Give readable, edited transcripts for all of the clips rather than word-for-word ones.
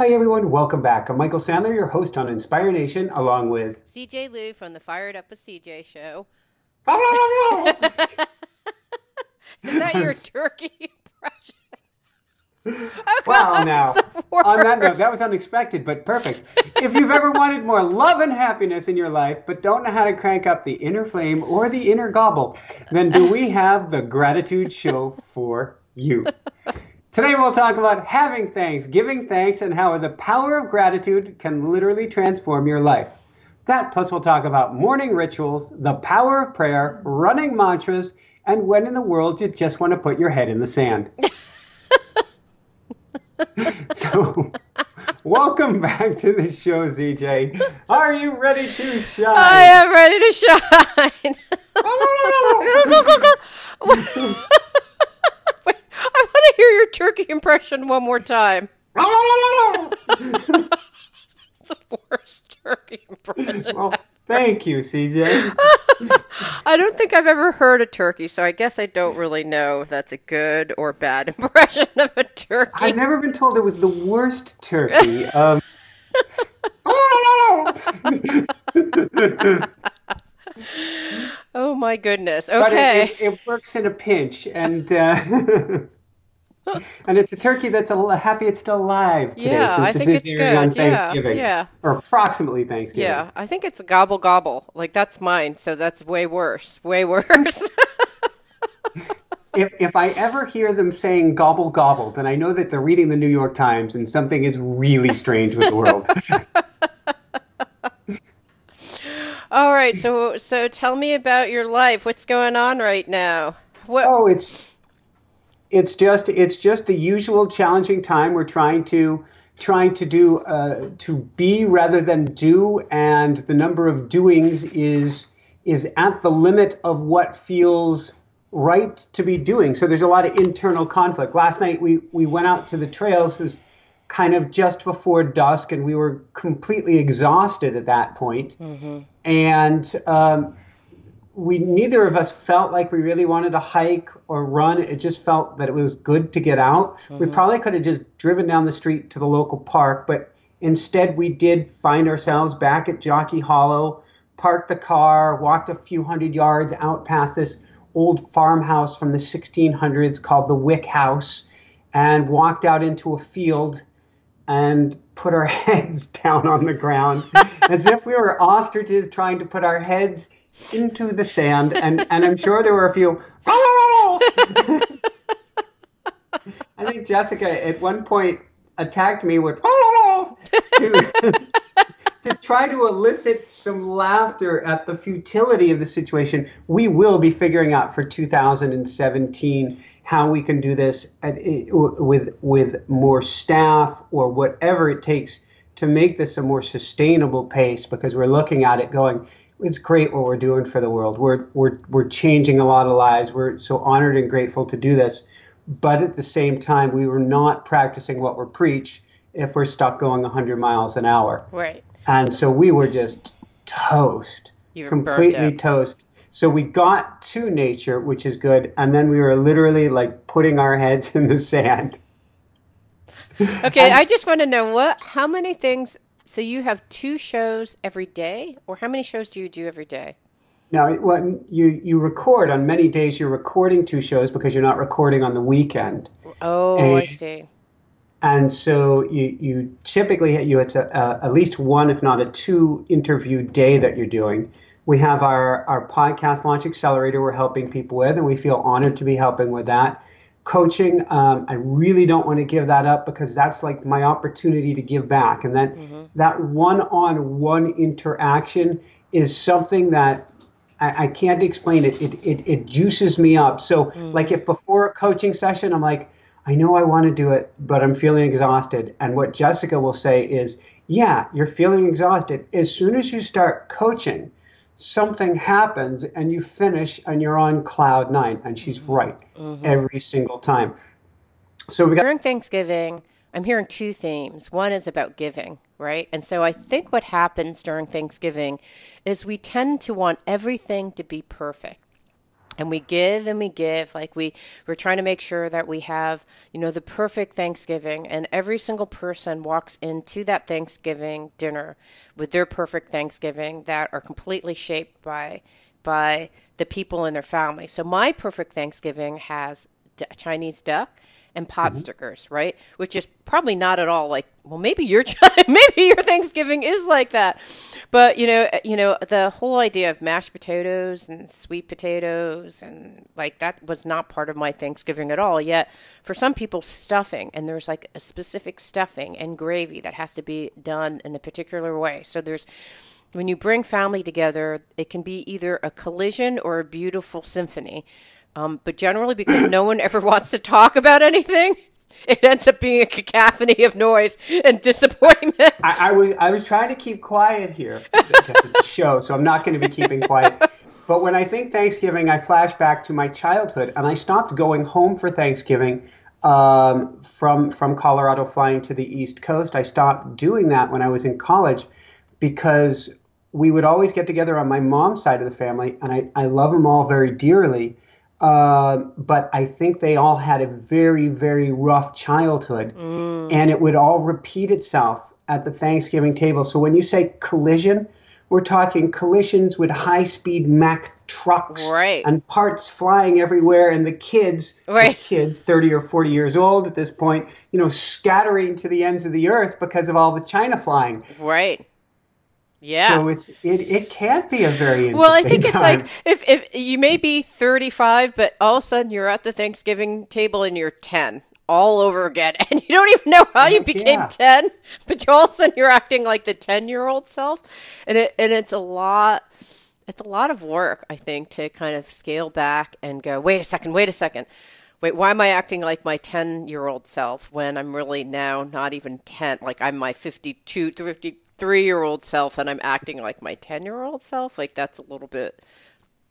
Hi, everyone. Welcome back. I'm Michael Sandler, your host on Inspire Nation, along with. CJ Lou from the Fired Up with CJ show. Is that your turkey impression? Oh Well, God, it's now, the on that note, that worst. was unexpected, but perfect. If you've ever wanted more love and happiness in your life, but don't know how to crank up the inner flame or the inner gobble, then do we have the Gratitude Show for you? Today, we'll talk about having thanks, giving thanks, and how the power of gratitude can literally transform your life. That plus we'll talk about morning rituals, the power of prayer, running mantras, and when in the world you just want to put your head in the sand. So, welcome back to the show, ZJ. Are you ready to I shine? am ready to shine. Go, go, go. Wait, I want to hear your turkey impression one more time. The worst turkey impression. Well, thank you, CJ. I don't think I've ever heard a turkey, so I guess I don't really know if that's a good or bad impression of a I've turkey. never been told it was the worst turkey. Oh my goodness. But Okay. it works in a pinch, and and it's a turkey that's happy it's still alive today, Yeah, I since this think is it's airing on good. Yeah, Thanksgiving, yeah, or approximately Thanksgiving. yeah. I think it's a gobble gobble. Like that's mine, so that's way worse. Way worse. If I ever hear them saying gobble gobble, then I know that they're reading the New York Times and something is really strange with the world. All right, so tell me about your life. What's going on right now? What? Oh, it's just the usual challenging time. We're trying to do to be rather than do, and the number of doings is at the limit of what feels right to be doing. So there's a lot of internal conflict. Last night we went out to the trails. It was kind of just before dusk, and we were completely exhausted at that point. Hmm. And we neither of us felt like we really wanted to hike or run. It just felt that it was good to get out. We Hmm. probably could have just driven down the street to the local park, but instead we did find ourselves back at Jockey Hollow, parked the car, walked a few hundred yards out past this old farmhouse from the 1600s called the Wick House, and walked out into a field and put our heads down on the ground as if we were ostriches trying to put our heads into the sand. And I'm sure there were a few. I think Jessica at one point attacked me with to, to try to elicit some laughter at the futility of the situation. We will be figuring out for 2017 how we can do this with more staff or whatever it takes to make this a more sustainable pace, because we're looking at it going, it's great what we're doing for the world. We're changing a lot of lives. We're so honored and grateful to do this. But at the same time, we were not practicing what we preach if we're stuck going 100 miles an hour. Right. And so we were just toast, You're burnt completely out. toast. So we got to nature, which is good. And then we were literally like putting our heads in the sand. Okay, And I just want to know how many things. So you have two shows every day, or how many shows do you do every day? now, what you record on many days, you're recording two shows because you're not recording on the weekend. Oh, And, I see. and so you typically, it's at least one, if not a two interview day that you're doing. We have our podcast launch accelerator we're helping people with, and we feel honored to be helping with that. Coaching, I really don't want to give that up because that's like my opportunity to give back. And Hmm. that one-on-one interaction is something that I can't explain it. It juices me up. So like Hmm. if before a coaching session, I'm like, I know I want to do it, but I'm feeling exhausted. And what Jessica will say is, yeah, you're feeling exhausted. As soon as you start coaching, something happens and you finish and you're on cloud nine. And she's Hmm. right Hmm. every single time. So we got. During Thanksgiving, I'm hearing two themes. One is about giving, right? And so I think what happens during Thanksgiving is we tend to want everything to be perfect. And we give and we give. Like we're trying to make sure that we have, the perfect Thanksgiving. And every single person walks into that Thanksgiving dinner with their perfect Thanksgiving that are completely shaped by the people in their family. So my perfect Thanksgiving has Chinese duck and pot stickers, right? Which is probably not at all like, well, maybe maybe your Thanksgiving is like that. But the whole idea of mashed potatoes and sweet potatoes and like that was not part of my Thanksgiving at all. Yet for some people, stuffing, and there's like a specific stuffing and gravy that has to be done in a particular way. So when you bring family together, it can be either a collision or a beautiful symphony. But generally, because no one ever wants to talk about anything, it ends up being a cacophony of noise and disappointment. I was trying to keep quiet here because it's a show, so I'm not going to be keeping quiet. But when I think Thanksgiving, I flash back to my childhood, and I stopped going home for Thanksgiving from Colorado, flying to the East Coast. I stopped doing that when I was in college because we would always get together on my mom's side of the family, and I love them all very dearly. But I think they all had a very, very rough childhood, and it would all repeat itself at the Thanksgiving table. So when you say collision, we're talking collisions with high-speed Mack trucks and parts flying everywhere, and the kids, 30 or 40 years old at this point, scattering to the ends of the earth because of all the China flying. Right. Yeah. So it can't be a very interesting Well, I think time. It's like if you may be 35, but all of a sudden you're at the Thanksgiving table and you're 10 all over again, and you don't even know how you became 10, but all of a sudden you're acting like the 10-year-old self, and it's a lot. It's a lot of work, I think, to kind of scale back and go, wait a second. Wait, why am I acting like my 10-year-old self when I'm really now not even 10? Like I'm my 53-year-old self and I'm acting like my 10-year-old self. Like that's a little bit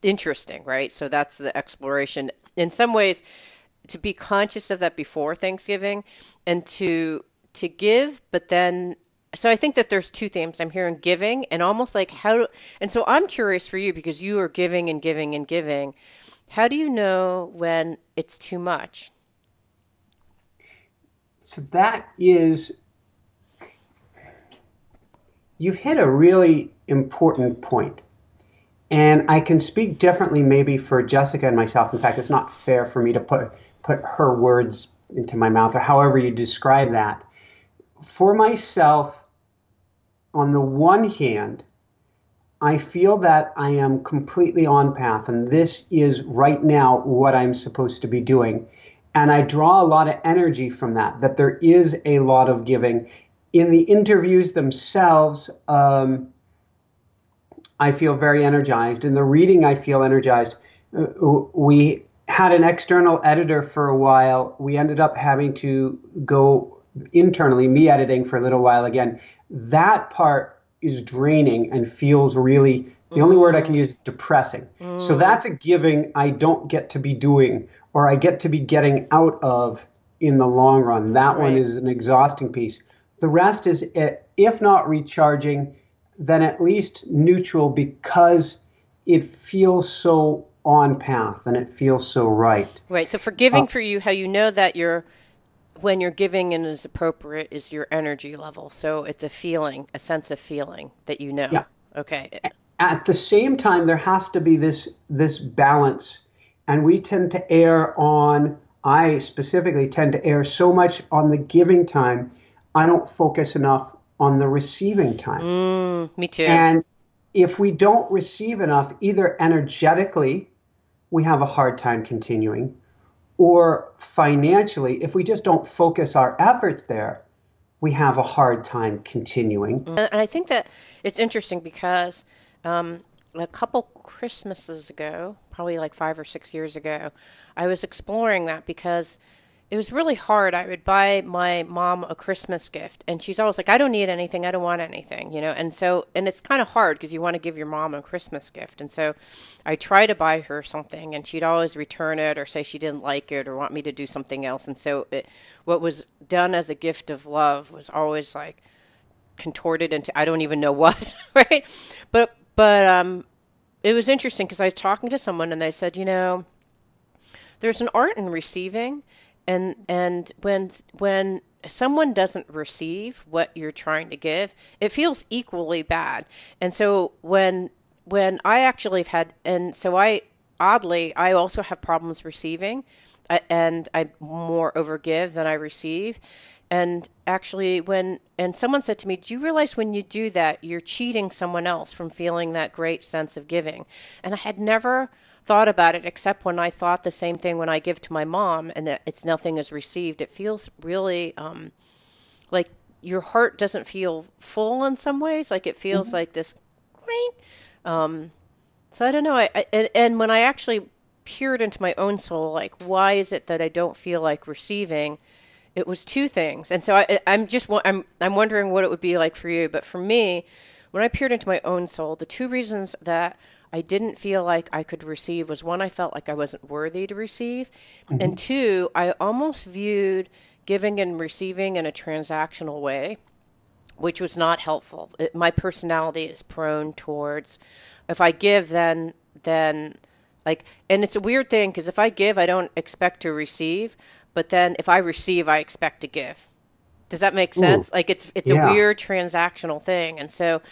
interesting, right? So that's the exploration. In some ways, to be conscious of that before Thanksgiving and to give, but then, so I think that there's two themes. I'm hearing giving and almost like and so I'm curious for you because you are giving and giving and giving. How do you know when it's too much? So you've hit a really important point. And I can speak differently maybe for Jessica and myself. In fact, it's not fair for me to put her words into my mouth or however you describe that. For myself, on the one hand, I feel that I am completely on path, and this is right now what I'm supposed to be doing. And I draw a lot of energy from that there is a lot of giving. In the interviews themselves, I feel very energized. In the reading, I feel energized. We had an external editor for a while. We ended up having to go internally, me editing for a little while again. That part is draining and feels really, the only word I can use is depressing. So that's a giving I don't get to be doing, or I get to be getting out of in the long run. That one is an exhausting piece. The rest is, if not recharging, then at least neutral because it feels so on path and it feels so right. Right. So for giving for you, how you know that when you're giving and is appropriate is your energy level. So it's a sense of feeling that you know. Yeah. Okay. At the same time, there has to be this balance. And we tend to I specifically tend to err so much on the giving time, I don't focus enough on the receiving time. Me too. And if we don't receive enough, either energetically, we have a hard time continuing, or financially, if we just don't focus our efforts there, we have a hard time continuing. And I think that it's interesting because a couple Christmases ago, probably like 5 or 6 years ago, I was exploring that because it was really hard. I would buy my mom a Christmas gift, and she's always like, I don't need anything. I don't want anything, And it's kind of hard because you want to give your mom a Christmas gift. And so I try to buy her something, and she'd always return it or say she didn't like it or want me to do something else. And so what was done as a gift of love was always like contorted into I don't even know what, right? But it was interesting because I was talking to someone and they said, there's an art in receiving, and when someone doesn't receive what you're trying to give, it feels equally bad. And so when I actually have had, and so I also have problems receiving, and I more overgive than I receive. And actually, and someone said to me, do you realize when you do that, you're cheating someone else from feeling that great sense of giving? And I had never thought about it, except when I thought the same thing when I give to my mom and that it's nothing is received. It feels really like your heart doesn't feel full in some ways. Like it feels like this. So I don't know. And when I actually peered into my own soul, like, why is it that I don't feel like receiving? It was two things. And so I'm wondering what it would be like for you. But for me, when I peered into my own soul, the two reasons that I didn't feel like I could receive was, one, I felt like I wasn't worthy to receive. And two, I almost viewed giving and receiving in a transactional way, which was not helpful. My personality is prone towards, if I give, then like, and it's a weird thing because if I give, I don't expect to receive. But then if I receive, I expect to give. Does that make sense? Like it's a weird transactional thing. And so,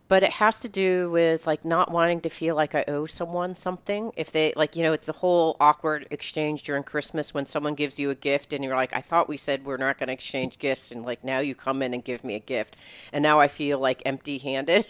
but it has to do with like not wanting to feel like I owe someone something. If they like, it's the whole awkward exchange during Christmas when someone gives you a gift and you're like, I thought we said we're not going to exchange gifts. And like, now you come in and give me a gift. And now I feel like empty handed,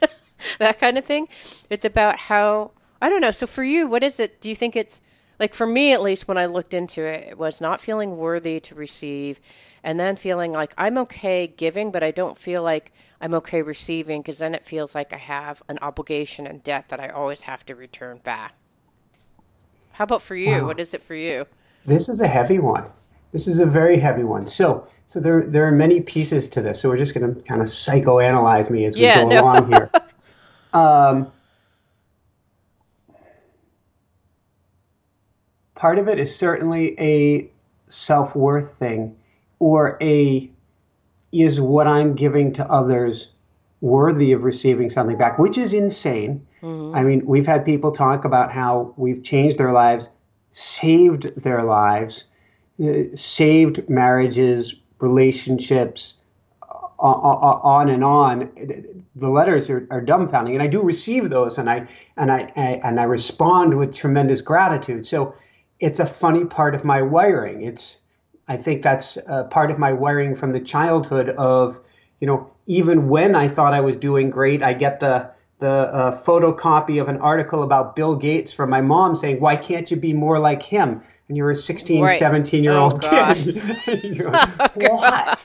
that kind of thing. It's about how, I don't know. So for you, what is it? Do you think it's, like for me, at least when I looked into it, it was not feeling worthy to receive and then feeling like I'm okay giving, but I don't feel like I'm okay receiving because then it feels like I have an obligation and debt that I always have to return back. How about for you? Wow. What is it for you? This is a heavy one. This is a very heavy one. So there are many pieces to this. So we're just going to kind of psychoanalyze me as we go along here. Part of it is certainly a self-worth thing, or is what I'm giving to others worthy of receiving something back, which is insane. I mean, we've had people talk about how we've changed their lives, saved their lives, saved marriages, relationships, on and on. The letters are dumbfounding, and I do receive those, and I respond with tremendous gratitude. So it's a funny part of my wiring. I think that's part of my wiring from the childhood of, even when I thought I was doing great, I get the photocopy of an article about Bill Gates from my mom saying, why can't you be more like him? And you're a 16, right. 17-year-old kid. You're like, what?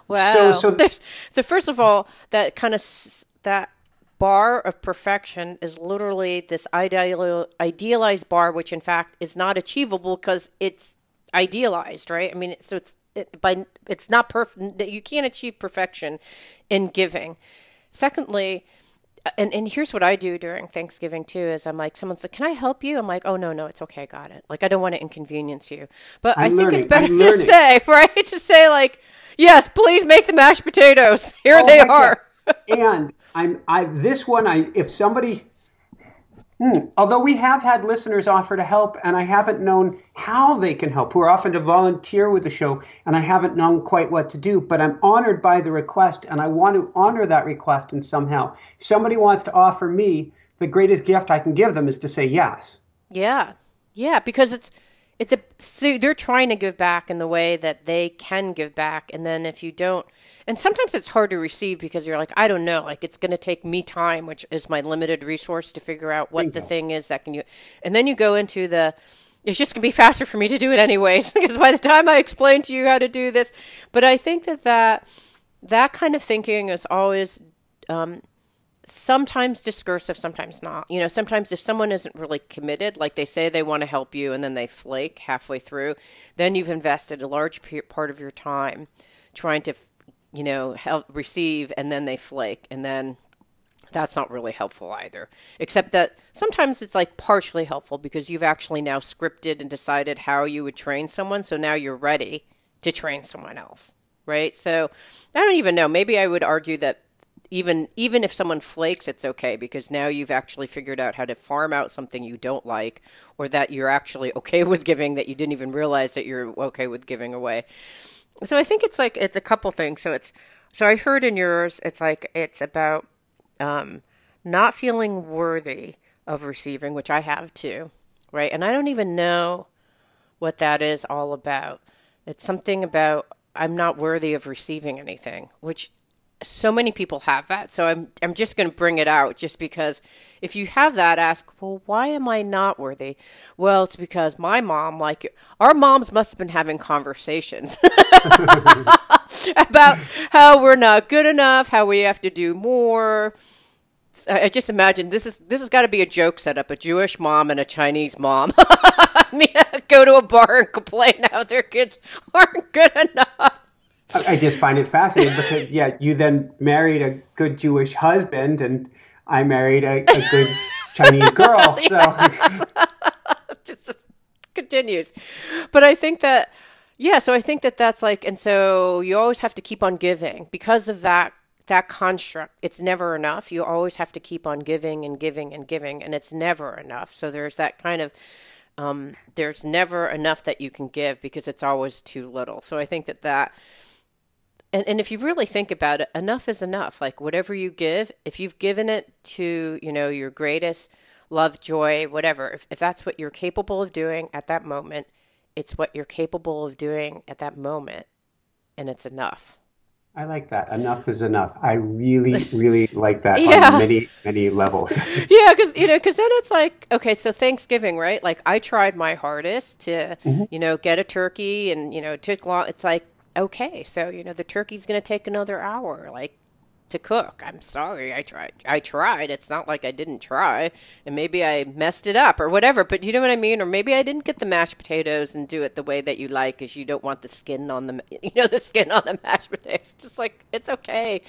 Wow. So first of all, that kind of, that bar of perfection is literally this idealized bar, which in fact is not achievable because it's idealized, right? I mean, so it's not perfect. You can't achieve perfection in giving. Secondly, and here's what I do during Thanksgiving too, is I'm like, someone's like, can I help you? I'm like, oh, no, it's okay. I got it. Like, I don't want to inconvenience you, but I think it's better to say, right? To say like, yes, please make the mashed potatoes. Here they are. And if somebody, although we have had listeners offer to help and I haven't known how they can help, who are often to volunteer with the show, and I haven't known quite what to do, but I'm honored by the request and I want to honor that request. And somehow, if somebody wants to offer me, the greatest gift I can give them is to say yes. Yeah. Yeah. Because so they're trying to give back in the way that they can give back. And then if you don't, and sometimes it's hard to receive because you're like, I don't know, like it's going to take me time, which is my limited resource to figure out what the thing is that and then you go into it's just going to be faster for me to do it anyways, because by the time I explain to you how to do this, but I think that kind of thinking is always, sometimes discursive, sometimes not. Sometimes if someone isn't really committed, like they say they want to help you and then they flake halfway through, then you've invested a large part of your time trying to, help receive, and then they flake, and then that's not really helpful either. Except that sometimes it's like partially helpful because you've actually now scripted and decided how you would train someone. So now you're ready to train someone else, right? So I don't even know. Maybe I would argue that even if someone flakes, it's okay because now you've actually figured out how to farm out something you don't like, or that you're actually okay with giving that you didn't even realize that you're okay with giving away. So I think it's a couple things. So I heard in yours, it's about not feeling worthy of receiving, which I have too, right? And I don't even know what that is all about. It's something about I'm not worthy of receiving anything, which so many people have that. So I'm just going to bring it out just because if you have that, ask, well, why am I not worthy? Well, it's because my mom, like our moms must have been having conversations about how we're not good enough, how we have to do more. I just imagine this has got to be a joke set up, a Jewish mom and a Chinese mom. I mean, go to a bar and complain how their kids aren't good enough. I just find it fascinating because, yeah, you then married a good Jewish husband and I married a good Chinese girl. So just continues. But I think that, so I think that that's like, and so you always have to keep on giving because of that construct. It's never enough. You always have to keep on giving and giving and giving, and it's never enough. So there's that kind of, there's never enough that you can give because it's always too little. So I think that and if you really think about it, enough is enough. Like whatever you give, if you've given it to, your greatest love, joy, whatever, if that's what you're capable of doing at that moment, it's what you're capable of doing at that moment. And it's enough. I like that. Enough is enough. I really, really like that on many, many levels. Yeah, because then it's like, okay, so Thanksgiving, right? Like I tried my hardest to, get a turkey and, it took long. It's like, okay, so, the turkey's going to take another hour, like, to cook. I'm sorry, I tried. It's not like I didn't try, and maybe I messed it up or whatever, but you know what I mean? Or maybe I didn't get the mashed potatoes and do it the way that you like, because you don't want the skin on the, the skin on the mashed potatoes. Just like, it's okay.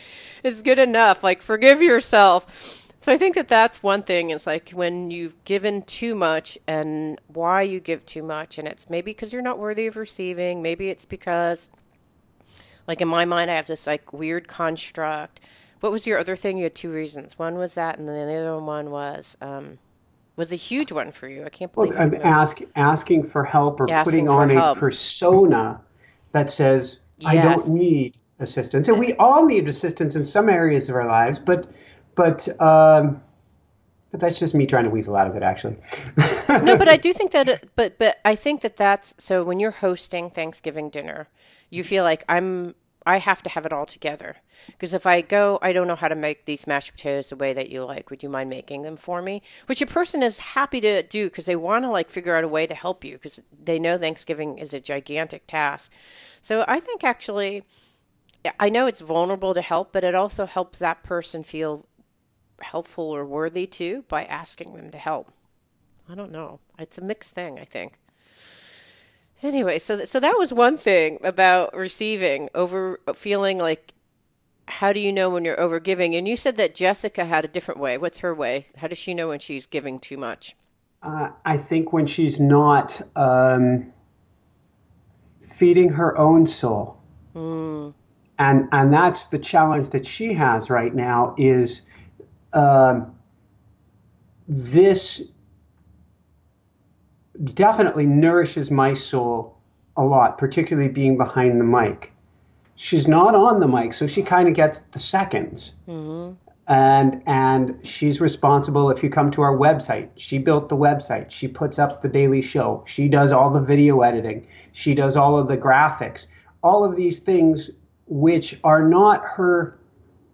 It's good enough. Like, forgive yourself. So I think that that's one thing. It's like when you've given too much and why you give too much, and it's maybe because you're not worthy of receiving. Maybe it's because, like in my mind, I have this like weird construct. What was your other thing? You had two reasons. One was that, and then the other one was a huge one for you. I can't believe. Well, asking for help or putting on a persona that says, "I don't need assistance," and we all need assistance in some areas of our lives. But that's just me trying to weasel out of it, actually. No, but I do think that. But I think that that's so. When you're hosting Thanksgiving dinner, you feel like I have to have it all together. Because if I go, I don't know how to make these mashed potatoes the way that you like. Would you mind making them for me? Which a person is happy to do because they want to like figure out a way to help you because they know Thanksgiving is a gigantic task. So I think actually, I know it's vulnerable to help, but it also helps that person feel helpful or worthy too by asking them to help. I don't know. It's a mixed thing, I think. Anyway, so that was one thing about receiving, over feeling like, how do you know when you're over giving? And you said that Jessica had a different way. What's her way? How does she know when she's giving too much? I think when she's not feeding her own soul. And that's the challenge that she has right now is this definitely nourishes my soul a lot, particularly being behind the mic. She's not on the mic, so she kind of gets the seconds. Mm-hmm. And she's responsible. If you come to our website, she built the website. She puts up the daily show. She does all the video editing. She does all of the graphics. All of these things which are not her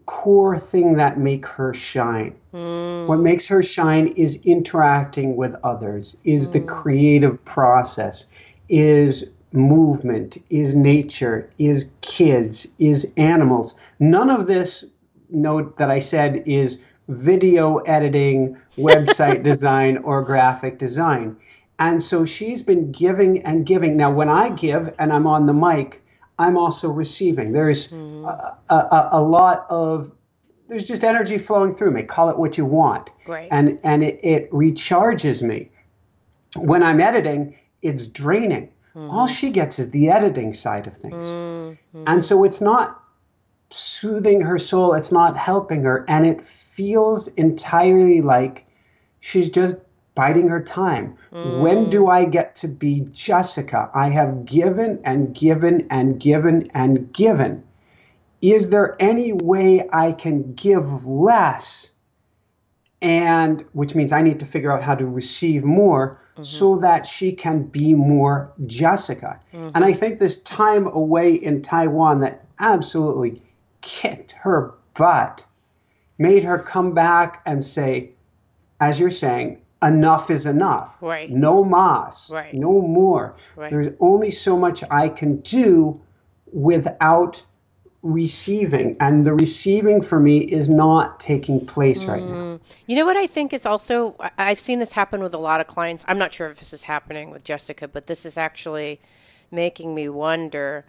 core thing that make her shine. What makes her shine is interacting with others, is the creative process, is movement, is nature, is kids, is animals. None of this, note that I said, is video editing, website design, or graphic design. And so she's been giving and giving. Now, when I give and I'm on the mic, I'm also receiving. There's a lot of, there's just energy flowing through me. Call it what you want. Right. And it recharges me. When I'm editing, it's draining. All she gets is the editing side of things. And so it's not soothing her soul. It's not helping her. And it feels entirely like she's just biding her time. When do I get to be Jessica? I have given and given and given and given. Is there any way I can give less? And which means I need to figure out how to receive more so that she can be more Jessica. And I think this time away in Taiwan that absolutely kicked her butt made her come back and say, as you're saying, enough is enough. Right. No mas. Right. No more. Right. There's only so much I can do without receiving. And the receiving for me is not taking place right now. You know what I think it's also, I've seen this happen with a lot of clients. I'm not sure if this is happening with Jessica, but this is actually making me wonder.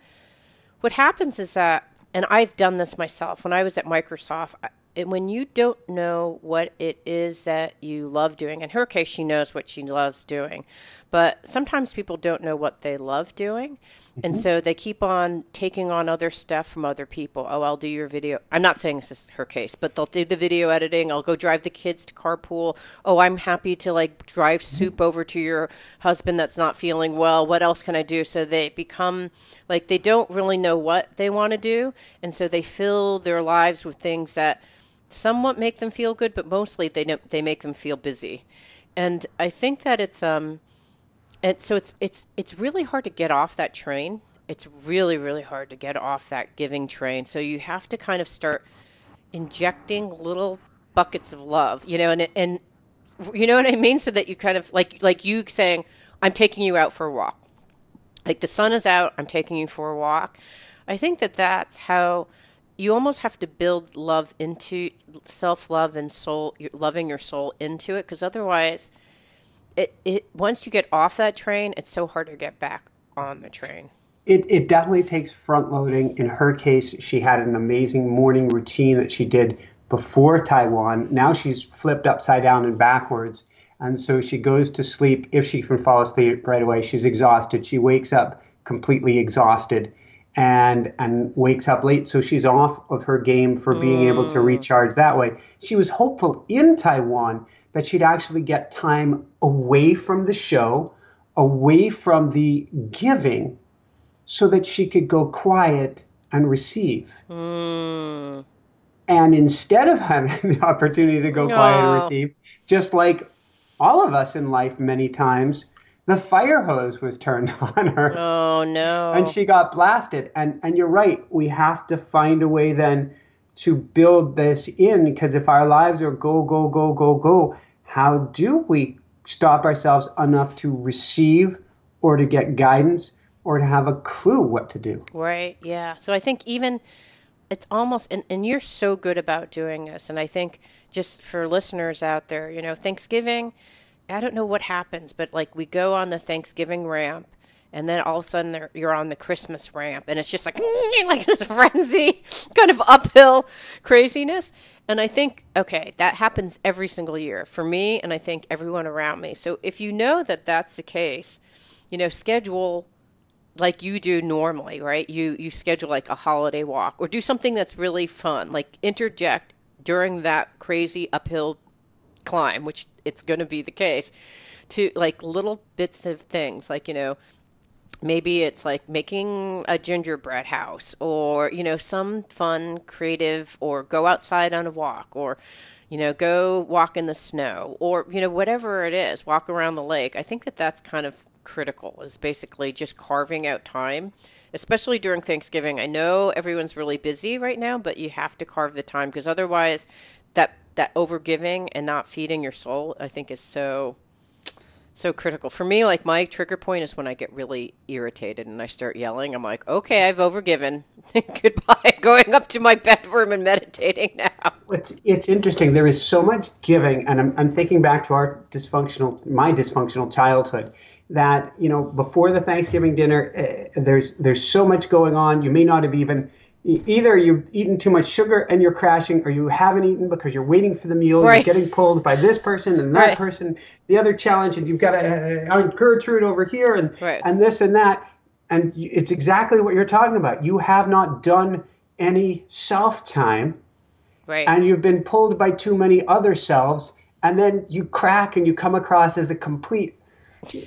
What happens is that, and I've done this myself, when I was at Microsoft, when you don't know what it is that you love doing, in her case, she knows what she loves doing, but sometimes people don't know what they love doing. And so they keep on taking on other stuff from other people. Oh, I'll do your video. I'm not saying this is her case, but they'll do the video editing. I'll go drive the kids to carpool. Oh, I'm happy to like drive soup over to your husband that's not feeling well. What else can I do? So they become like they don't really know what they want to do. And so they fill their lives with things that somewhat make them feel good, but mostly they make them feel busy. And I think that it's and so it's really hard to get off that train. It's really, really hard to get off that giving train. So you have to kind of start injecting little buckets of love, you know, and you know what I mean? So that you kind of like you saying, I'm taking you out for a walk. Like the sun is out, I'm taking you for a walk. I think that that's how you almost have to build love into self-love and soul, loving your soul into it, because otherwise it once you get off that train, it's so hard to get back on the train. It definitely takes front loading. In her case, she had an amazing morning routine that she did before Taiwan. Now she's flipped upside down and backwards. And so she goes to sleep. If she can fall asleep right away, she's exhausted. She wakes up completely exhausted and wakes up late. So she's off of her game for being able to recharge that way. She was hopeful in Taiwan that she'd actually get time away from the show, away from the giving, so that she could go quiet and receive. And instead of having the opportunity to go quiet and receive, just like all of us in life many times, the fire hose was turned on her. Oh, no. And she got blasted. And you're right. We have to find a way then to build this in, because if our lives are go, go, go, go, go, how do we stop ourselves enough to receive or to get guidance or to have a clue what to do? Right. Yeah. So I think even it's almost, and you're so good about doing this. And I think just for listeners out there, you know, Thanksgiving, I don't know what happens, but like we go on the Thanksgiving ramp and then all of a sudden you're on the Christmas ramp and it's just like this frenzy kind of uphill craziness. And I think, okay, that happens every single year for me and I think everyone around me. So if you know that that's the case, you know, schedule like you do normally, right? You schedule like a holiday walk or do something that's really fun, like interject during that crazy uphill climb, which it's going to be the case, to like little bits of things like, you know, maybe it's like making a gingerbread house or, you know, some fun, creative, or go outside on a walk or, you know, go walk in the snow or, you know, whatever it is, walk around the lake. I think that that's kind of critical, is basically just carving out time, especially during Thanksgiving. I know everyone's really busy right now, but you have to carve the time because otherwise that overgiving and not feeding your soul, I think is so critical. For me, like my trigger point is when I get really irritated and I start yelling. I'm like, okay, I've overgiven. Goodbye. Going up to my bedroom and meditating now. It's interesting. There is so much giving, and I'm thinking back to my dysfunctional childhood. That, you know, before the Thanksgiving dinner, there's so much going on. You may not have either you've eaten too much sugar and you're crashing, or you haven't eaten because you're waiting for the meal. Right. You're getting pulled by this person and that right. person, the other challenge, and you've got Aunt Gertrude over here and right. and this and that. And it's exactly what you're talking about. You have not done any self time, Right. and you've been pulled by too many other selves, and then you crack and you come across as a complete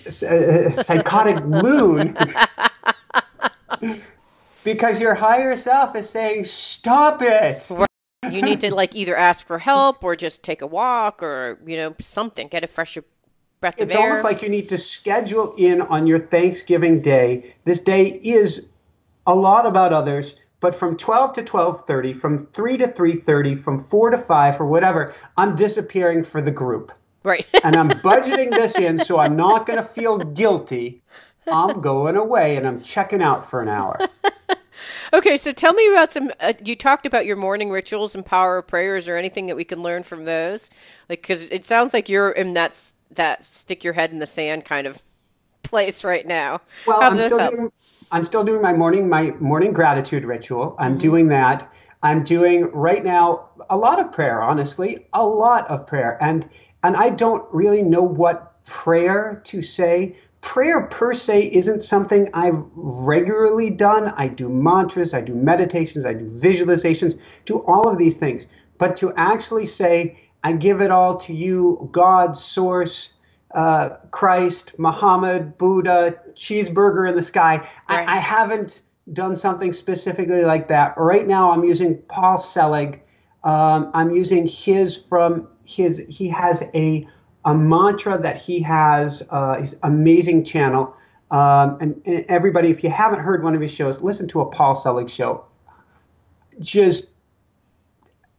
psychotic loon because your higher self is saying, "Stop it." Right. You need to like either ask for help or just take a walk or, something, get a fresh breath of It's almost air. like you need to schedule in on your Thanksgiving day. This day is a lot about others, but from 12 to 12:30, from 3 to 3:30, from 4 to 5 or whatever, I'm disappearing for the group. Right. And I'm budgeting this in so I'm not going to feel guilty. I'm going away and I'm checking out for an hour. Okay, so tell me about some. You talked about your morning rituals and power of prayers, or anything that we can learn from those. Like, because it sounds like you're in that stick your head in the sand kind of place right now. Well, How does this help? I'm still doing my morning gratitude ritual. I'm doing that. I'm doing right now a lot of prayer, honestly, a lot of prayer. And I don't really know what prayer to say. Prayer per se isn't something I've regularly done. I do mantras, I do meditations, I do visualizations, do all of these things. But to actually say, I give it all to you, God, source, Christ, Muhammad, Buddha, cheeseburger in the sky. Right. I haven't done something specifically like that. Right now, I'm using Paul Selig. I'm using he has a mantra that he has, his amazing channel. And everybody, if you haven't heard one of his shows, listen to a Paul Selig show. Just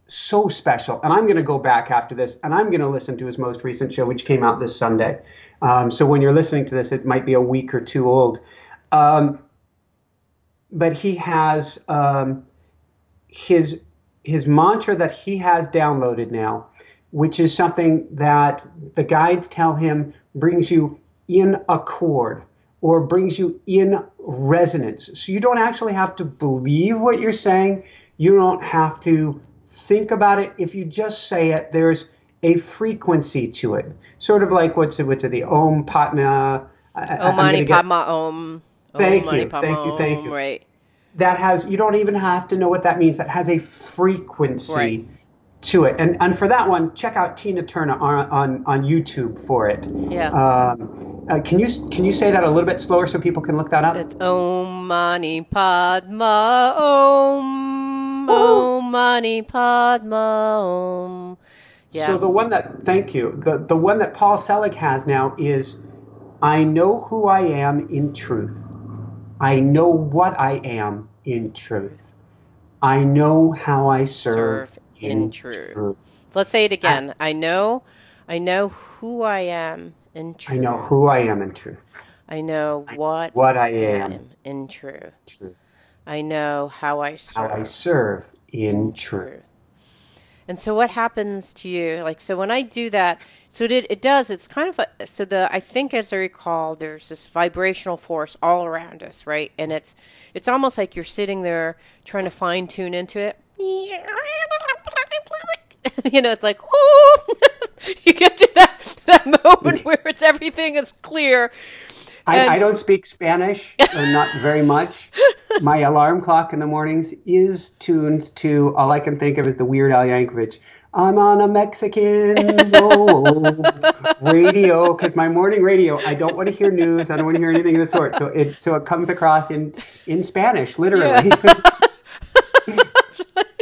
so special. And I'm going to go back after this and I'm going to listen to his most recent show, which came out this Sunday. So when you're listening to this, it might be a week or two old. But he has his mantra that he has downloaded now, which is something that the guides tell him brings you in accord or brings you in resonance. So you don't actually have to believe what you're saying. You don't have to think about it. If you just say it, there's a frequency to it. Sort of like what's it the Om Padma. Om I'm Mani going to get. Padma Om. Om Thank Mani you, Padma thank you, thank Om. you. Right. That has, you don't even have to know what that means. That has a Right. frequency to it. And for that one, check out Tina Turner on YouTube for it. Yeah. Can you say that a little bit slower so people can look that up? It's Om Mani Padma Om. Woo! Om Mani Padma Om. So Yeah. the one that, thank you, the one that Paul Selig has now is, I know who I am in truth. I know what I am in truth. I know how I serve Serve in in truth. truth. Let's say it I, again. I know who I am in I know truth. who I am in truth. I know I know what what I I am am in truth. in truth. I know how I How I serve serve in in truth. truth. And so what happens to you? Like, so when I do that, so it does, it's kind of so I think as I recall, there's this vibrational force all around us, right? And it's almost like you're sitting there trying to fine tune into it. It's like, oh, you get to that moment where everything is clear. I And don't speak Spanish, not very much. My alarm clock in the mornings is tuned to, all I can think of is the Weird Al Yankovic. I'm on a Mexican radio, because my morning radio, I don't want to hear news. I don't want to hear anything of the sort. So it comes across in Spanish, yeah. literally.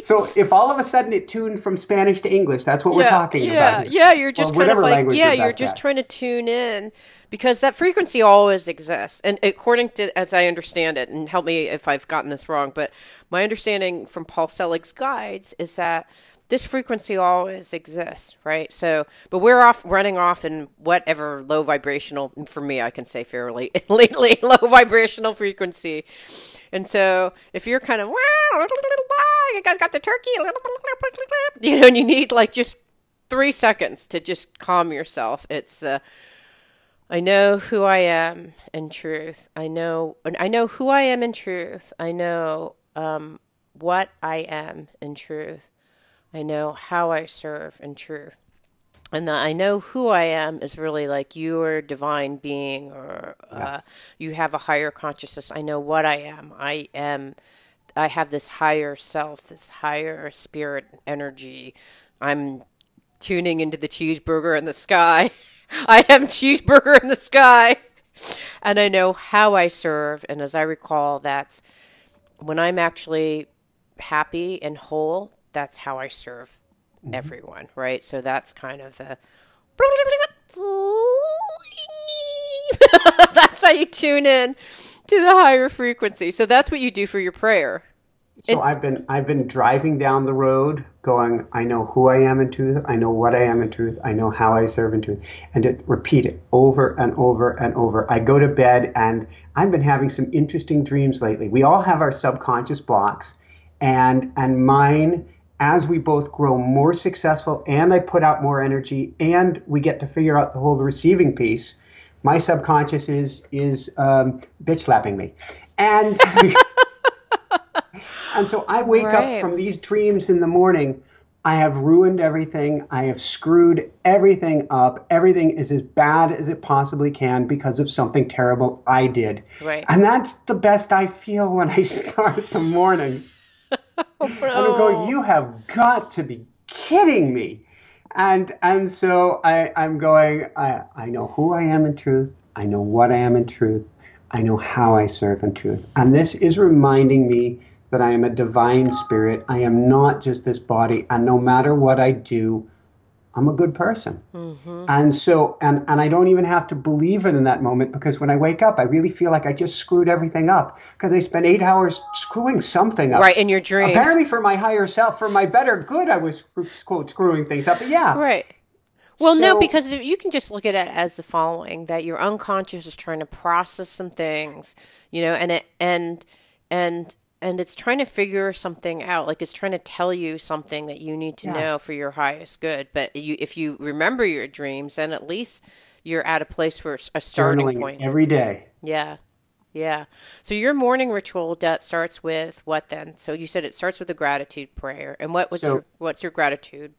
So if all of a sudden it tuned from Spanish to English, that's what we're Yeah, talking about yeah, here. yeah. You're Or just kind of whatever like, language yeah, you're you're best just at. trying to tune in because that frequency always exists. And according to, as I understand it, and help me if I've gotten this wrong, but my understanding from Paul Selig's guides is that this frequency always exists, right? So, but we're off running off in whatever low vibrational, for me, I can say fairly lately, low vibrational frequency. And so if you're kind of, wow, you guys got the turkey, and you need like just 3 seconds to just calm yourself. It's, I know who I am in truth. I know who I am in truth. I know what I am in truth. I know how I serve in truth. And the I know who I am is really like you are a divine being or Yes. you have a higher consciousness. I know what I am. I am I have this higher self, this higher spirit energy. I'm tuning into the cheeseburger in the sky. I am cheeseburger in the sky. And I know how I serve. And as I recall, that's when I'm actually happy and whole, that's how I serve everyone, right? So that's kind of the that's how you tune in to the higher frequency. So that's what you do for your prayer. So I've been driving down the road going, I know who I am in truth, I know what I am in truth, I know how I serve in truth, and to repeat it over and over and over. I go to bed and I've been having some interesting dreams lately. We all have our subconscious blocks, and mine, as we both grow more successful and I put out more energy and we get to figure out the whole receiving piece, my subconscious is bitch slapping me. And and so I wake up from these dreams in the morning. I have ruined everything. I have screwed everything up. Everything is as bad as it possibly can because of something terrible I did. Right. And that's the best I feel when I start the morning. And I'm going, you have got to be kidding me. And so I'm going, I know who I am in truth. I know what I am in truth. I know how I serve in truth. And this is reminding me that I am a divine spirit. I am not just this body. And no matter what I do, I'm a good person. Mm-hmm. And so, and I don't even have to believe it in that moment, because when I wake up, I really feel like I just screwed everything up because I spent 8 hours screwing something up. Right, in your dreams. Apparently for my higher self, for my better good, I was, quote, screwing things up. But yeah. Right. Well, no, because you can just look at it as the following, that your unconscious is trying to process some things, you know, and it's trying to figure something out. Like, it's trying to tell you something that you need to know for your highest good. But if you remember your dreams, then at least you're at a place where a starting journaling point. Every day. Yeah. Yeah. So your morning ritual that starts with what then? So you said it starts with a gratitude prayer. And what's your gratitude?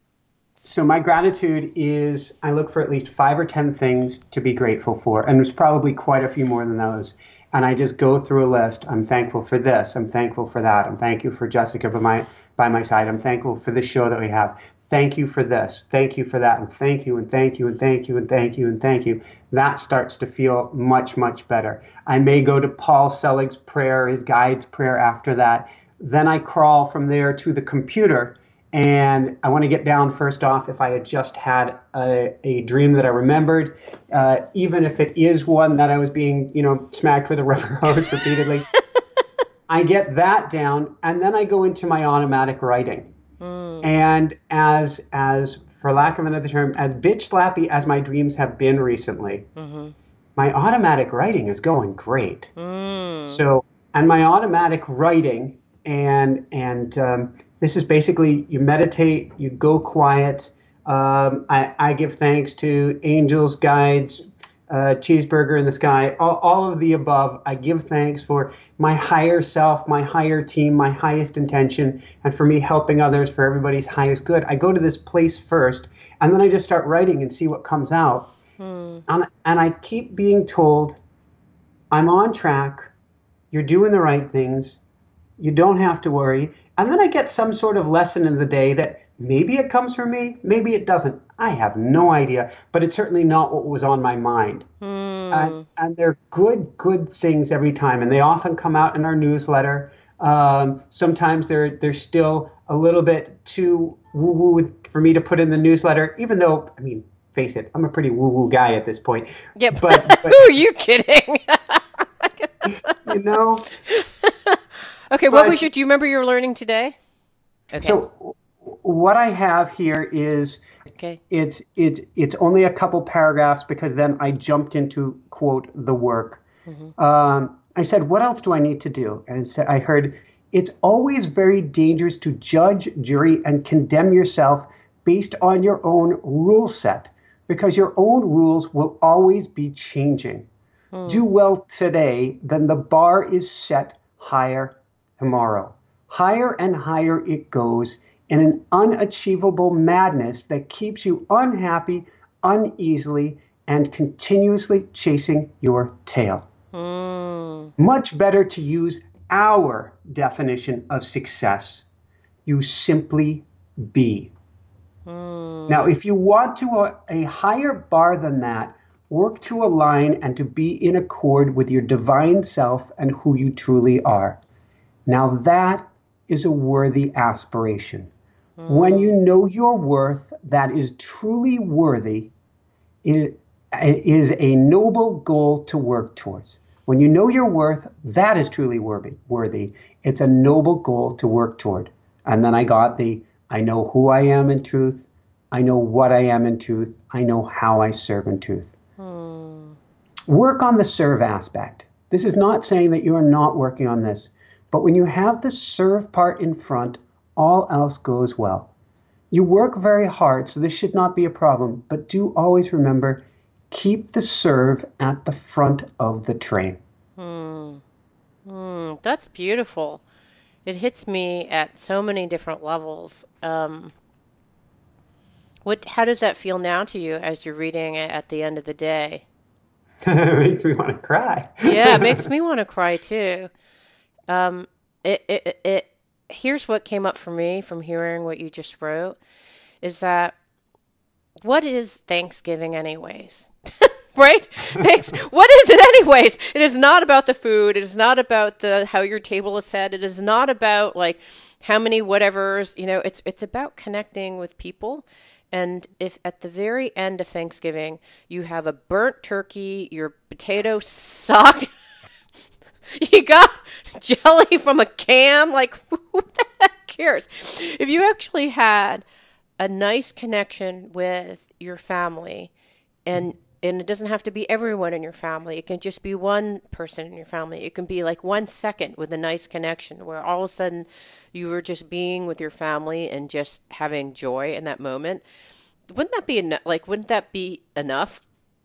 So my gratitude is, I look for at least 5 or 10 things to be grateful for. And there's probably quite a few more than those. And I just go through a list. I'm thankful for this. I'm thankful for that. I'm thankful for Jessica by my side. I'm thankful for the show that we have. Thank you for this. Thank you for that. And thank you and thank you and thank you and thank you and thank you. That starts to feel much, much better. I may go to Paul Selig's prayer, his guide's prayer after that. Then I crawl from there to the computer. And I want to get down first off if I had just had a dream that I remembered, even if it is one that I was being, smacked with a rubber hose repeatedly. I get that down, and then I go into my automatic writing. And as for lack of another term, as bitch slappy as my dreams have been recently, my automatic writing is going great. So, and my automatic writing and this is basically, you meditate, you go quiet. I give thanks to angels, guides, cheeseburger in the sky, all of the above. I give thanks for my higher self, my higher team, my highest intention, and for me helping others for everybody's highest good. I go to this place first, and then I just start writing and see what comes out. And I keep being told, I'm on track, you're doing the right things, you don't have to worry. And then I get some sort of lesson in the day that maybe it comes from me, maybe it doesn't. I have no idea, but it's certainly not what was on my mind. And they're good things every time. And they often come out in our newsletter. Sometimes they're still a little bit too woo-woo for me to put in the newsletter, even though, I mean, face it, I'm a pretty woo-woo guy at this point. Yeah, but who are you kidding? You know? Okay, do you remember your learning today? Okay. So what I have here is, it's only a couple paragraphs because then I jumped into, quote, the work. I said, what else do I need to do? And I heard, it's always very dangerous to judge, jury, and condemn yourself based on your own rule set, because your own rules will always be changing. Do well today, then the bar is set higher tomorrow. Higher and higher it goes in an unachievable madness that keeps you unhappy, uneasily, and continuously chasing your tail. Much better to use our definition of success. You simply be. Now, if you want to a higher bar than that, work to align and to be in accord with your divine self and who you truly are. Now, that is a worthy aspiration. When you know your worth, that is truly worthy, it is a noble goal to work towards. When you know your worth, that is truly worthy. It's a noble goal to work toward. And then I know who I am in truth. I know what I am in truth. I know how I serve in truth. Work on the serve aspect. This is not saying that you are not working on this, but when you have the serve part in front, all else goes well. You work very hard, so this should not be a problem, but do always remember, keep the serve at the front of the train. That's beautiful. It hits me at so many different levels. How does that feel now to you as you're reading it at the end of the day? It makes me want to cry. Yeah, it makes me want to cry too. Here's what came up for me from hearing what you just wrote, is that what is Thanksgiving anyways? Right? Thanks. What is it anyways? It is not about the food. It is not about how your table is set. It is not about like how many whatevers, it's about connecting with people. And if at the very end of Thanksgiving, you have a burnt turkey, your potato socked, you got jelly from a can, like who the heck cares? If you actually had a nice connection with your family, and it doesn't have to be everyone in your family. It can just be one person in your family. It can be like 1 second with a nice connection where all of a sudden you were just being with your family and just having joy in that moment. Wouldn't that be enough? Wouldn't that be enough?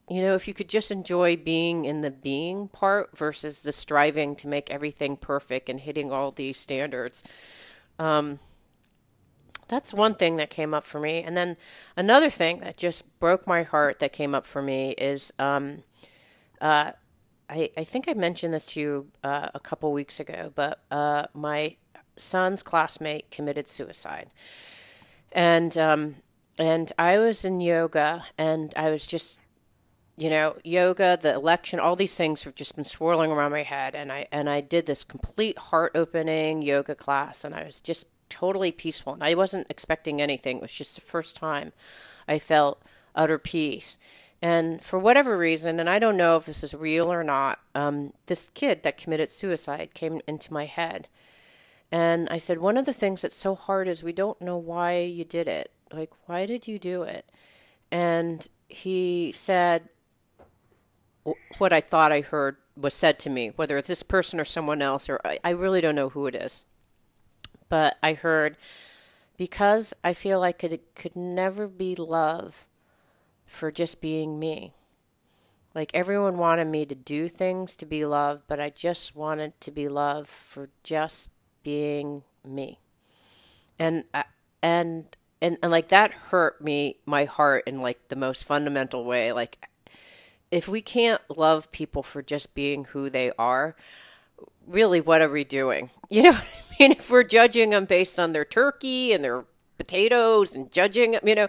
If you could just enjoy being in the being part versus the striving to make everything perfect and hitting all these standards. That's one thing that came up for me. And then another thing that just broke my heart that came up for me is I think I mentioned this to you a couple weeks ago, but my son's classmate committed suicide. And I was in yoga, and I was just, yoga, the election, all these things have just been swirling around my head. And I did this complete heart-opening yoga class, and I was just totally peaceful. And I wasn't expecting anything. It was just the first time I felt utter peace. And for whatever reason, and I don't know if this is real or not, this kid that committed suicide came into my head. And I said, one of the things that's so hard is we don't know why you did it. Like, why did you do it? And he said what I thought I heard was said to me, whether it's this person or someone else, or I really don't know who it is. But I heard, because I feel like it could never be love for just being me. Like, everyone wanted me to do things to be loved, but I just wanted to be loved for just being me. And like, that hurt my heart in like the most fundamental way. Like, if we can't love people for just being who they are, really, what are we doing? You know what I mean? If we're judging them based on their turkey and their potatoes and judging them,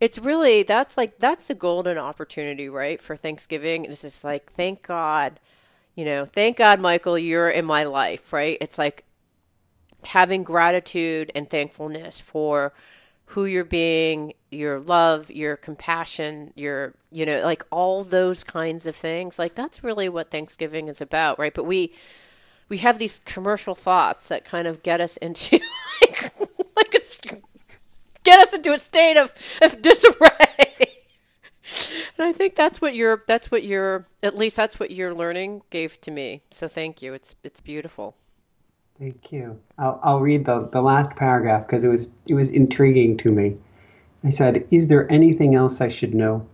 it's really, that's a golden opportunity, right? For Thanksgiving. It's just like, thank God, Michael, you're in my life, right? It's like having gratitude and thankfulness for who you're being, your love, your compassion, your, like all those kinds of things. Like, that's really what Thanksgiving is about, right? But we have these commercial thoughts that kind of get us into get us into a state of disarray. And I think that's what your learning gave to me. So thank you. It's beautiful. Thank you. I'll read the last paragraph because it was intriguing to me. I said, "Is there anything else I should know?"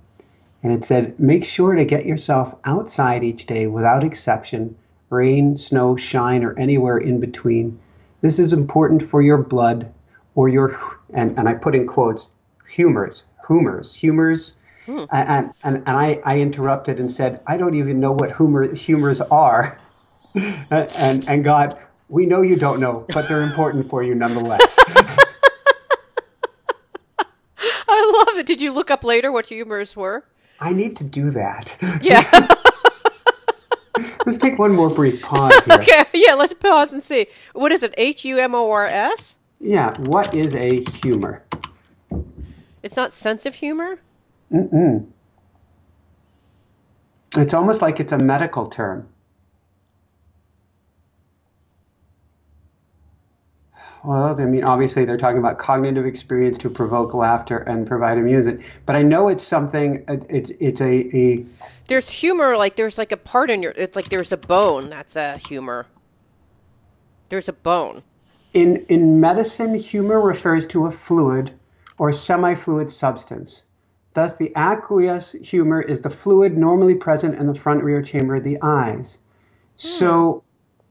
And it said, "Make sure to get yourself outside each day without exception, rain, snow, shine, or anywhere in between. This is important for your blood or your," and I put in quotes, humors. And I interrupted and said, "I don't even know what humors are." And God, we know you don't know, but they're important for you nonetheless. I love it. Did you look up later what humors were? I need to do that. Yeah. Let's take one more brief pause here. Okay. Yeah. Let's pause and see. What is it? Humors? Yeah. What is a humor? It's not sense of humor? Mm-mm. It's almost like it's a medical term. Well, I mean, obviously they're talking about cognitive experience to provoke laughter and provide amusement. But I know it's something. It's a There's humor, like there's like a part in your. It's like there's a bone. That's a humor. There's a bone. in medicine, humor refers to a fluid or semi-fluid substance. Thus, the aqueous humor is the fluid normally present in the front rear chamber of the eyes. So,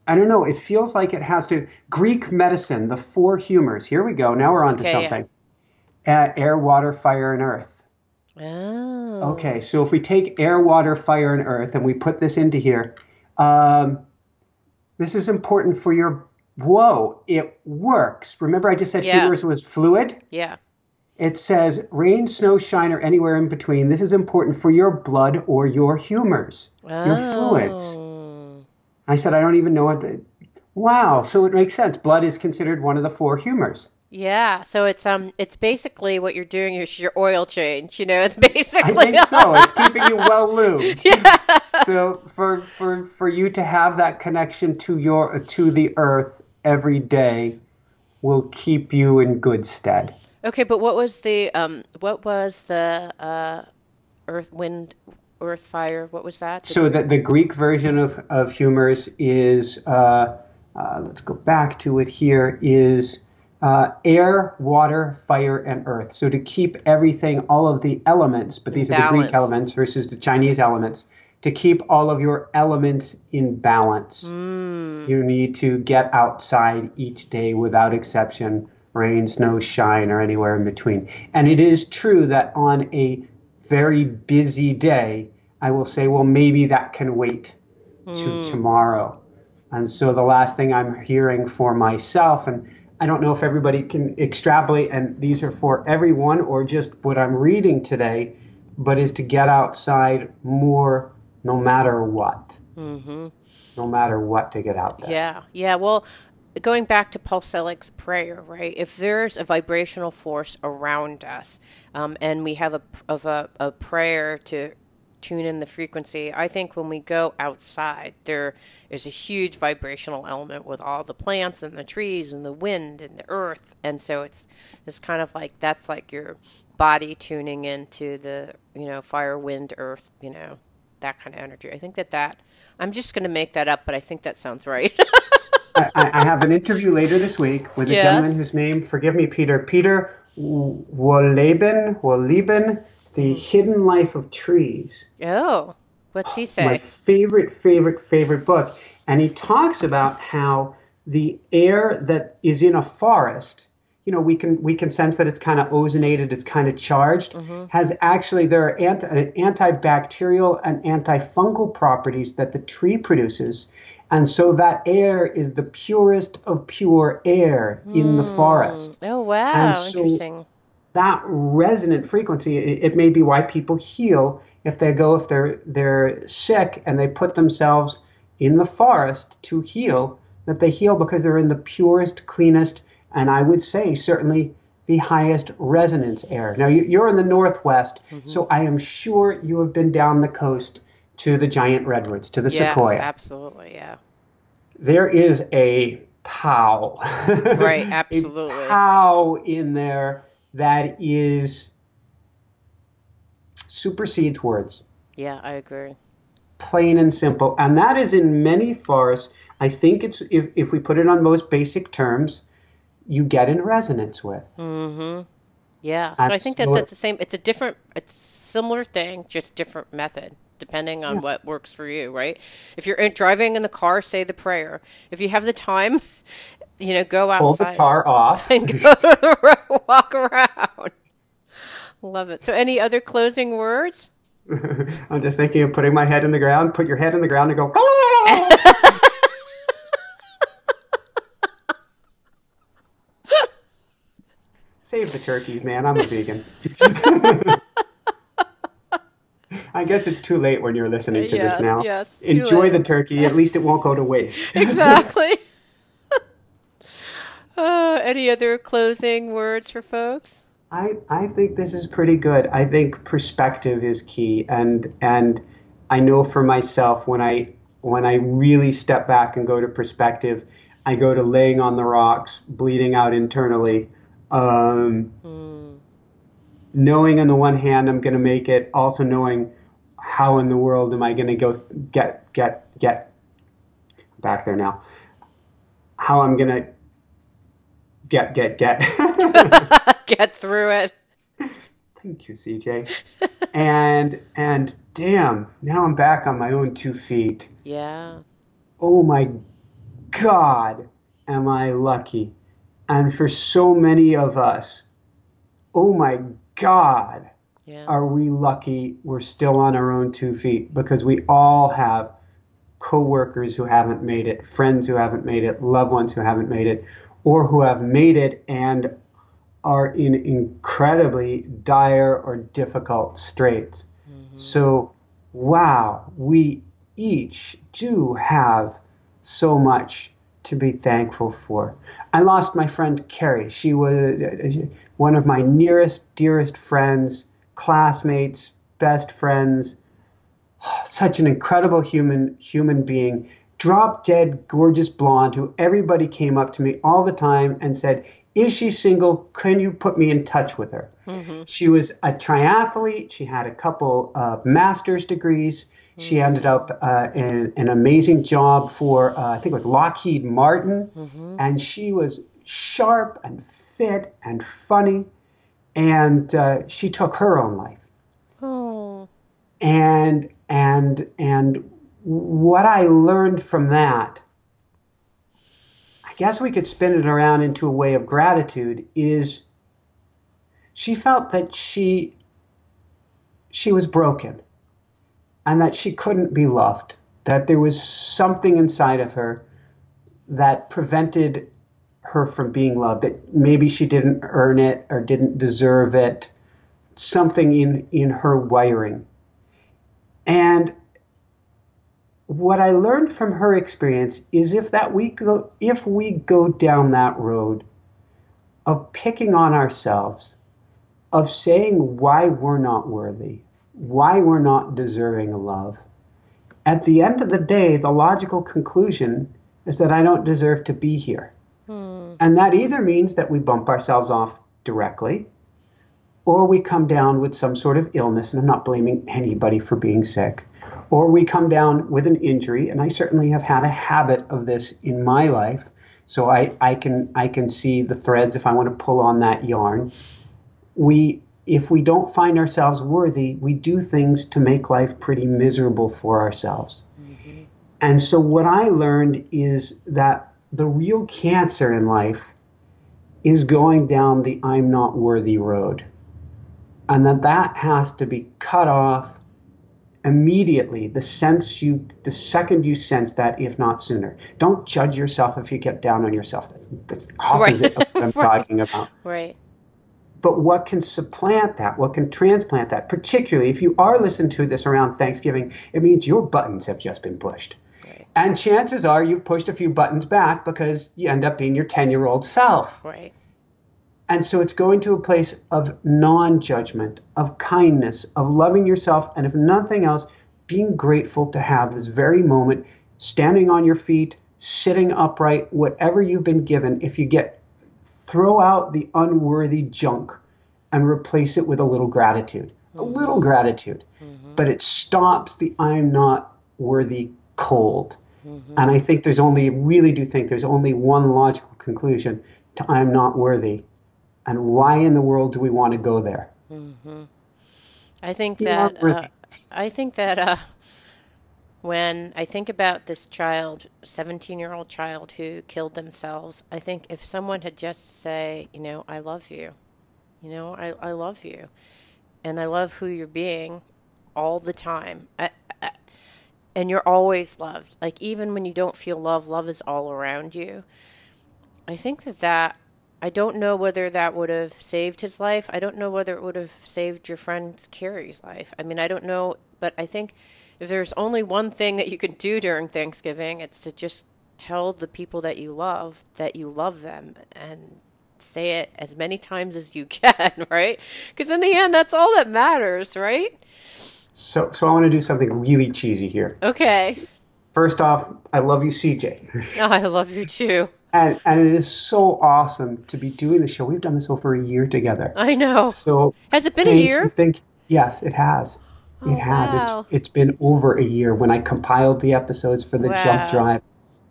I don't know. It feels like it has to. Greek medicine, the four humors. Here we go. Now we're on to Okay, something. Air, water, fire, and earth. Oh. Okay, so if we take air, water, fire, and earth, and we put this into here, um, this is important for your. Whoa, it works. Remember, I just said Yeah. humors was fluid? Yeah. It says rain, snow, shine, or anywhere in between. This is important for your blood or your humors, your fluids. Oh. I said, I don't even know what the. Wow, so it makes sense. Blood is considered one of the four humors. Yeah. So it's basically what you're doing is your oil change. You know, it's I basically. think so. It's keeping you well lubed. Yeah. So for you to have that connection to the earth every day will keep you in good stead. Okay, but what was the earth, wind, earth, fire? What was that? So that the Greek version of humors is let's go back to it here is air, water, fire, and earth. So to keep everything, all of the elements, but these are the Greek balance. elements versus the Chinese elements, to keep all of your elements in balance. You need to get outside each day without exception, rain, snow, shine, or anywhere in between. And it is true that on a very busy day, I will say, well, maybe that can wait to tomorrow. And so the last thing I'm hearing for myself, and I don't know if everybody can extrapolate, and these are for everyone or just what I'm reading today, but is to get outside more no matter what. No matter what, to get out there. Yeah, yeah. Well, going back to Paul Selig's prayer, right? If there's a vibrational force around us, and we have a prayer to tune in the frequency, I think when we go outside, there is a huge vibrational element with all the plants and the trees and the wind and the earth, and so it's kind of like that's like your body tuning into the fire, wind, earth, that kind of energy. I think that. I'm just going to make that up, but I think that sounds right. I have an interview later this week with a gentleman whose name, forgive me, Peter Wohlleben, The Hidden Life of Trees. Oh, what's he say? My favorite book. And he talks about how the air that is in a forest, we can sense that it's kind of ozonated, it's kind of charged, has actually, there are antibacterial and antifungal properties that the tree produces. And so that air is the purest of pure air in the forest. Oh, wow. And so Interesting. that resonant frequency, it may be why people heal if they're sick and they put themselves in the forest to heal, that they heal because they're in the purest, cleanest, and I would say certainly the highest resonance air. Now, you're in the Northwest, so I am sure you have been down the coast to the giant redwoods, to the sequoia. Yes, absolutely, yeah. There is a pow. Right, absolutely. A pow in there that supersedes words. Yeah, I agree. Plain and simple. And that is in many forests. I think it's if we put it on most basic terms, you get in resonance with. Yeah, so I think that's the same. It's a similar thing, just different method, depending on what works for you, right? If you're driving in the car, say the prayer. If you have the time, go outside. Pull the car off. And go walk around. Love it. So any other closing words? I'm just thinking of putting my head in the ground. Put your head in the ground and go. Save the turkeys, man. I'm a vegan. I guess it's too late when you're listening to this Yes, now. yes, too Enjoy late. the turkey. At least it won't go to waste. Exactly. Any other closing words for folks? I think this is pretty good. I think perspective is key, and I know for myself when I really step back and go to perspective, I go to laying on the rocks, bleeding out internally, um, Hmm. knowing on the one hand I'm going to make it, also knowing how in the world am I going to go get back there now? How I'm going to get. Get through it. Thank you, CJ. And damn, now I'm back on my own 2 feet. Yeah. Oh my God, am I lucky? And for so many of us, oh my God, Yeah. are we lucky we're still on our own 2 feet because we all have coworkers who haven't made it, friends who haven't made it, loved ones who haven't made it, or who have made it and are in incredibly dire or difficult straits. So, wow, we each do have so much to be thankful for. I lost my friend Carrie. She was one of my nearest, dearest friends, classmates, best friends, such an incredible human being, drop dead gorgeous blonde who everybody came up to me all the time and said, is she single? Can you put me in touch with her? Mm-hmm. She was a triathlete. She had a couple of master's degrees. She ended up in an amazing job for I think it was Lockheed Martin, Mm-hmm. and she was sharp and fit and funny, and she took her own life. Oh. And what I learned from that, I guess we could spin it around into a way of gratitude, is she felt that she was broken and that she couldn't be loved, that there was something inside of her that prevented her from being loved, that maybe she didn't earn it or didn't deserve it, something in her wiring. And what I learned from her experience is if we go down that road of picking on ourselves, of saying why we're not worthy, why we're not deserving of love, at the end of the day, the logical conclusion is that I don't deserve to be here. Hmm. And that either means that we bump ourselves off directly, or we come down with some sort of illness, and I'm not blaming anybody for being sick, or we come down with an injury, and I certainly have had a habit of this in my life, so I can see the threads if I want to pull on that yarn. If we don't find ourselves worthy, we do things to make life pretty miserable for ourselves. Mm-hmm. And so what I learned is that the real cancer in life is going down the I'm not worthy road. And that has to be cut off immediately, the second you sense that, if not sooner. Don't judge yourself if you get down on yourself. That's the opposite of what I'm talking about. Right. But what can supplant that? What can transplant that? Particularly if you are listening to this around Thanksgiving, it means your buttons have just been pushed. Right. And chances are you've pushed a few buttons back because you end up being your 10-year-old self. Right. And so it's going to a place of non-judgment, of kindness, of loving yourself, and if nothing else, being grateful to have this very moment, standing on your feet, sitting upright, whatever you've been given. If you throw out the unworthy junk and replace it with a little gratitude. A little gratitude. Mm-hmm. But it stops the I'm not worthy cold. Mm-hmm. And I think really do think there's only one logical conclusion to I'm not worthy. And why in the world do we want to go there? Mm-hmm. I think You are that worthy. when I think about this child, 17-year-old child who killed themselves, I think if someone had just say, I love you, I love you, and I love who you're being all the time, and you're always loved. Like even when you don't feel love, love is all around you. I think that I don't know whether that would have saved his life. I don't know whether it would have saved your friend Carrie's life. I mean, I don't know, but I think if there's only one thing that you can do during Thanksgiving, it's to just tell the people that you love them, and say it as many times as you can, right? Because in the end, that's all that matters, right? So I want to do something really cheesy here. Okay. First off, I love you, CJ. Oh, I love you too. And it is so awesome to be doing the show. We've done this over a year together. I know. So has it been a year? Yes, it has. Oh, it has. Wow. It's been over a year. When I compiled the episodes for the Jump Drive,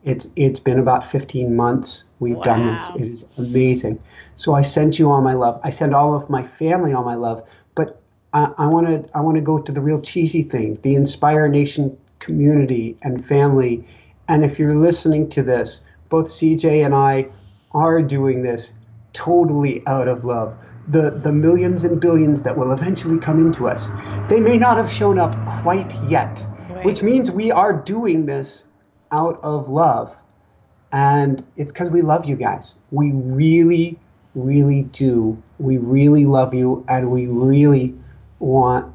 it's been about 15 months we've done this. It is amazing. So I sent you all my love. I send all of my family all my love. But I want to go to the real cheesy thing, the Inspire Nation community and family. And if you're listening to this, both CJ and I are doing this totally out of love. The millions and billions that will eventually come into us, they may not have shown up quite yet, which means we are doing this out of love. And it's because we love you guys. We really, really do. We really love you, and we really want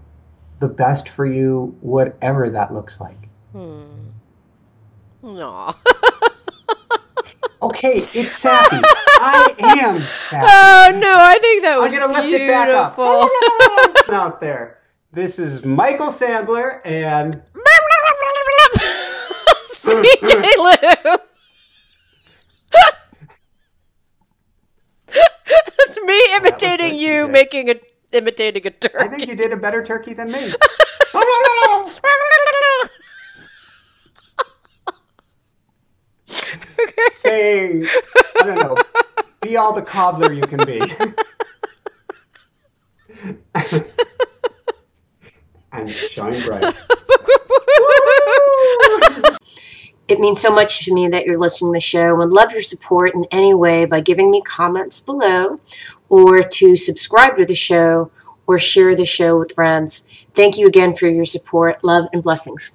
the best for you, whatever that looks like. Aw. Okay, it's sappy. I am sappy. Oh no, I think that was I'm gonna lift beautiful. it back up. Out there. This is Michael Sandler and CJ Lou. It's me imitating you, imitating a turkey. I think you did a better turkey than me. Saying, I don't know, be all the cobbler you can be. And shine bright. It means so much to me that you're listening to the show, and would love your support in any way by giving me comments below, or to subscribe to the show or share the show with friends. Thank you again for your support. Love and blessings.